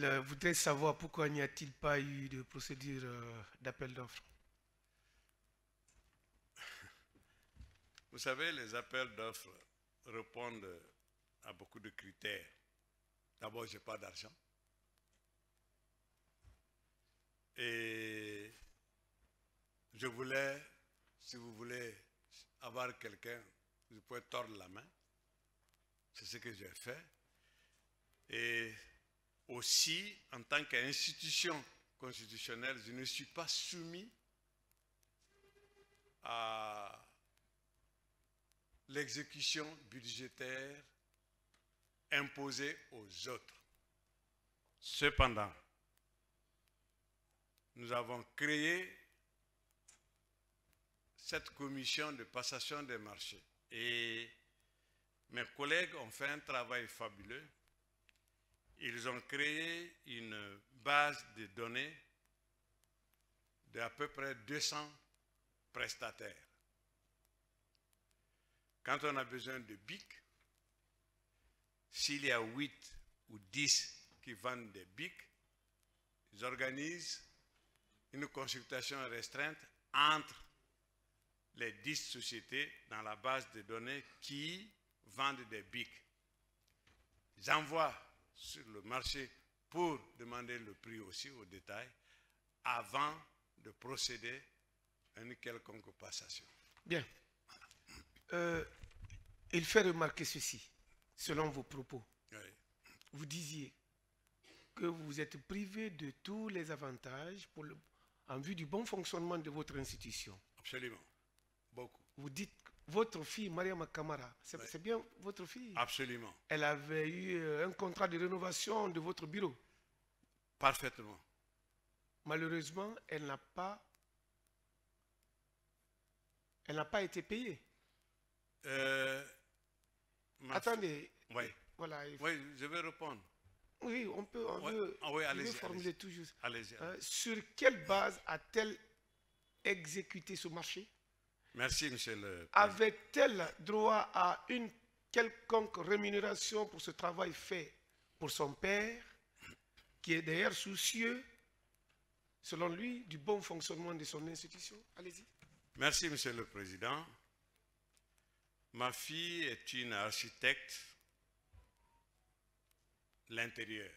Il voudrait savoir pourquoi n'y a-t-il pas eu de procédure d'appel d'offres. Vous savez, les appels d'offres répondent à beaucoup de critères. D'abord, je n'ai pas d'argent. Et je voulais, si vous voulez avoir quelqu'un, vous pouvez tordre la main. C'est ce que j'ai fait. Et aussi, en tant qu'institution constitutionnelle, je ne suis pas soumis à l'exécution budgétaire imposée aux autres. Cependant, nous avons créé cette commission de passation des marchés et mes collègues ont fait un travail fabuleux. Ils ont créé une base de données d'à peu près 200 prestataires. Quand on a besoin de BIC, s'il y a 8 ou 10 qui vendent des BIC, ils organisent une consultation restreinte entre les 10 sociétés dans la base de données qui vendent des BIC. Ils envoient sur le marché pour demander le prix aussi au détail avant de procéder à une quelconque passation. Bien. Il fait remarquer ceci, selon vos propos. Oui. Vous disiez que vous êtes privé de tous les avantages en vue du bon fonctionnement de votre institution. Absolument. Beaucoup. Vous dites votre fille, Mariama Kamara, c'est Oui. bien votre fille? Absolument. Elle avait eu un contrat de rénovation de votre bureau. Parfaitement. Malheureusement, elle n'a pas été payée. Attendez. Oui. Voilà. Oui, je vais répondre. Oui, on peut. Je vais formuler tout juste. Allez-y. Sur quelle base a-t-elle exécuté ce marché? Merci, monsieur le président. Avait-elle droit à une quelconque rémunération pour ce travail fait pour son père, qui est d'ailleurs soucieux, selon lui, du bon fonctionnement de son institution? Allez-y. Merci, monsieur le président. Ma fille est une architecte l'intérieur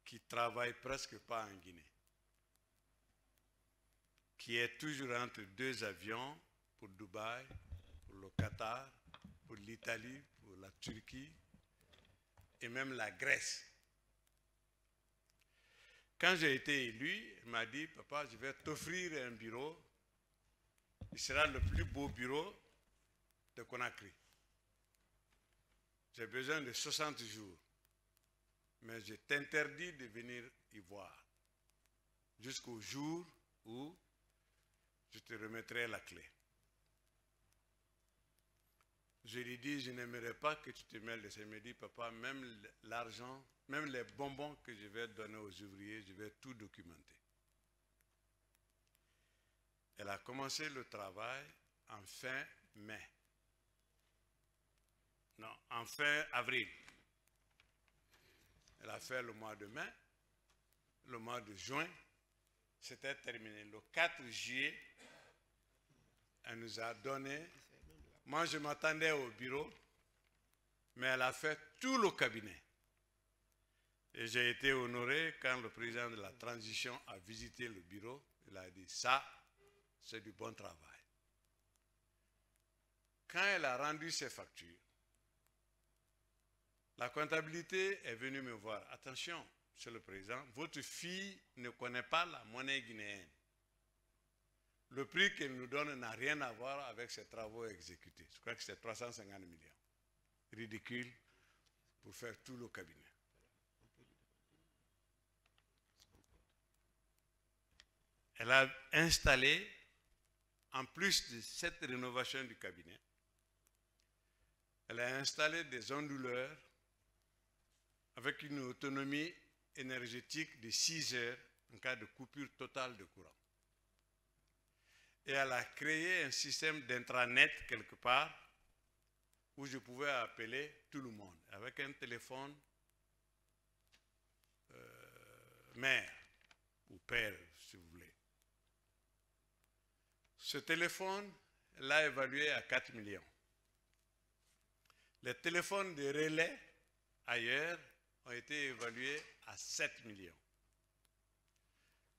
qui travaille presque pas en Guinée, qui est toujours entre 2 avions pour Dubaï, pour le Qatar, pour l'Italie, pour la Turquie et même la Grèce. Quand j'ai été élu, il m'a dit, papa, je vais t'offrir un bureau. Il sera le plus beau bureau de Conakry. J'ai besoin de 60 jours. Mais je t'interdis de venir y voir. Jusqu'au jour où je te remettrai la clé. Je lui dis, je n'aimerais pas que tu te mêles de ça. Il me dit, papa, même l'argent, même les bonbons que je vais donner aux ouvriers, je vais tout documenter. Elle a commencé le travail en fin mai. Non, en fin avril. Elle a fait le mois de mai, le mois de juin, c'était terminé. Le 4 juillet, elle nous a donné. Moi, je m'attendais au bureau, mais elle a fait tout le cabinet. Et j'ai été honoré quand le président de la transition a visité le bureau. Il a dit, ça, c'est du bon travail. Quand elle a rendu ses factures, la comptabilité est venue me voir. Attention, monsieur le président, votre fille ne connaît pas la monnaie guinéenne. Le prix qu'elle nous donne n'a rien à voir avec ses travaux exécutés. Je crois que c'est 350 millions. Ridicule pour faire tout le cabinet. Elle a installé, en plus de cette rénovation du cabinet, elle a installé des onduleurs avec une autonomie énergétique de 6 heures en cas de coupure totale de courant. Et elle a créé un système d'intranet quelque part où je pouvais appeler tout le monde avec un téléphone mère, ou père, si vous voulez. Ce téléphone, elle l'a évalué à 4 millions. Les téléphones de relais, ailleurs, ont été évalués à 7 millions.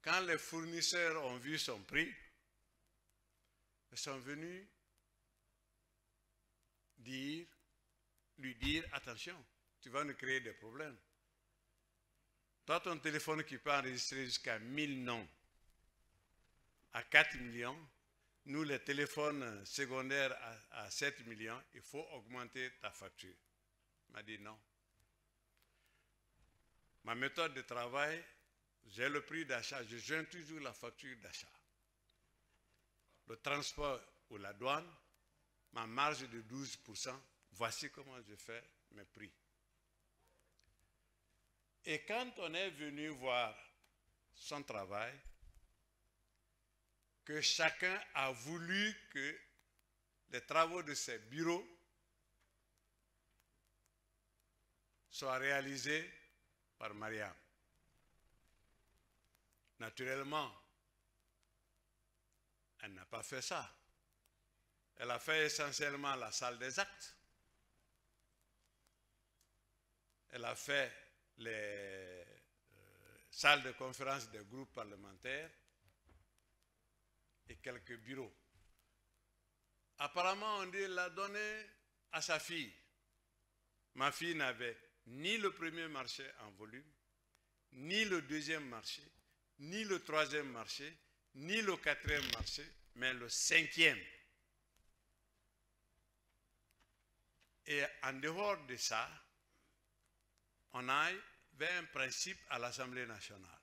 Quand les fournisseurs ont vu son prix, ils sont venus lui dire, attention, tu vas nous créer des problèmes. Toi, ton téléphone qui peut enregistrer jusqu'à 1000 noms à 4 millions, nous, les téléphones secondaires à 7 millions, il faut augmenter ta facture. Il m'a dit non. Ma méthode de travail, j'ai le prix d'achat, je joins toujours la facture d'achat. Le transport ou la douane, ma marge de 12%, voici comment je fais mes prix. Et quand on est venu voir son travail, que chacun a voulu que les travaux de ses bureaux soient réalisés par Mariam. Naturellement, elle n'a pas fait ça. Elle a fait essentiellement la salle des actes. Elle a fait les salles de conférence des groupes parlementaires et quelques bureaux. Apparemment, on dit qu'elle l'a donné à sa fille. Ma fille n'avait ni le premier marché en volume, ni le deuxième marché, ni le troisième marché, ni le quatrième marché, mais le cinquième. Et en dehors de ça, on avait un principe à l'Assemblée nationale.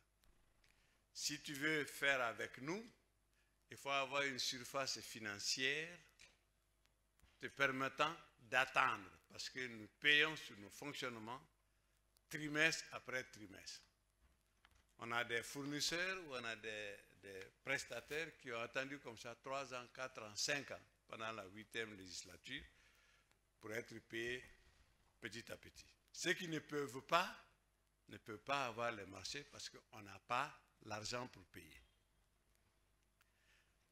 Si tu veux faire avec nous, il faut avoir une surface financière te permettant d'attendre, parce que nous payons sur nos fonctionnements trimestre après trimestre. On a des fournisseurs ou on a des prestataires qui ont attendu comme ça 3 ans, 4 ans, 5 ans pendant la 8e législature pour être payés petit à petit. Ceux qui ne peuvent pas avoir les marchés parce qu'on n'a pas l'argent pour payer.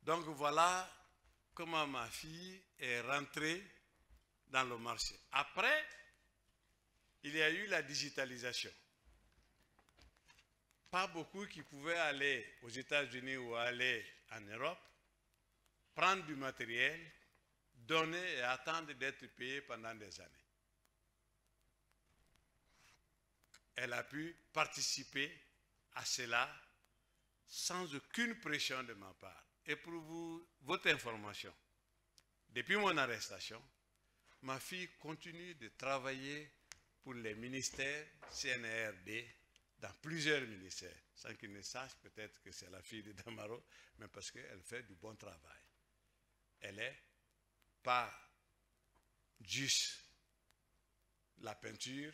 Donc voilà comment ma fille est rentrée dans le marché. Après, il y a eu la digitalisation. Pas beaucoup qui pouvaient aller aux États-Unis ou aller en Europe, prendre du matériel, donner et attendre d'être payé pendant des années. Elle a pu participer à cela sans aucune pression de ma part. Et pour votre information, depuis mon arrestation, ma fille continue de travailler pour les ministères CNRD dans plusieurs ministères, sans qu'ils ne sachent peut-être que c'est la fille de Damaro, mais parce qu'elle fait du bon travail. Elle n'est pas juste la peinture,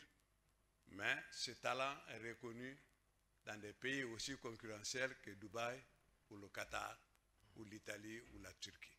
mais ce talent est reconnu dans des pays aussi concurrentiels que Dubaï ou le Qatar ou l'Italie ou la Turquie.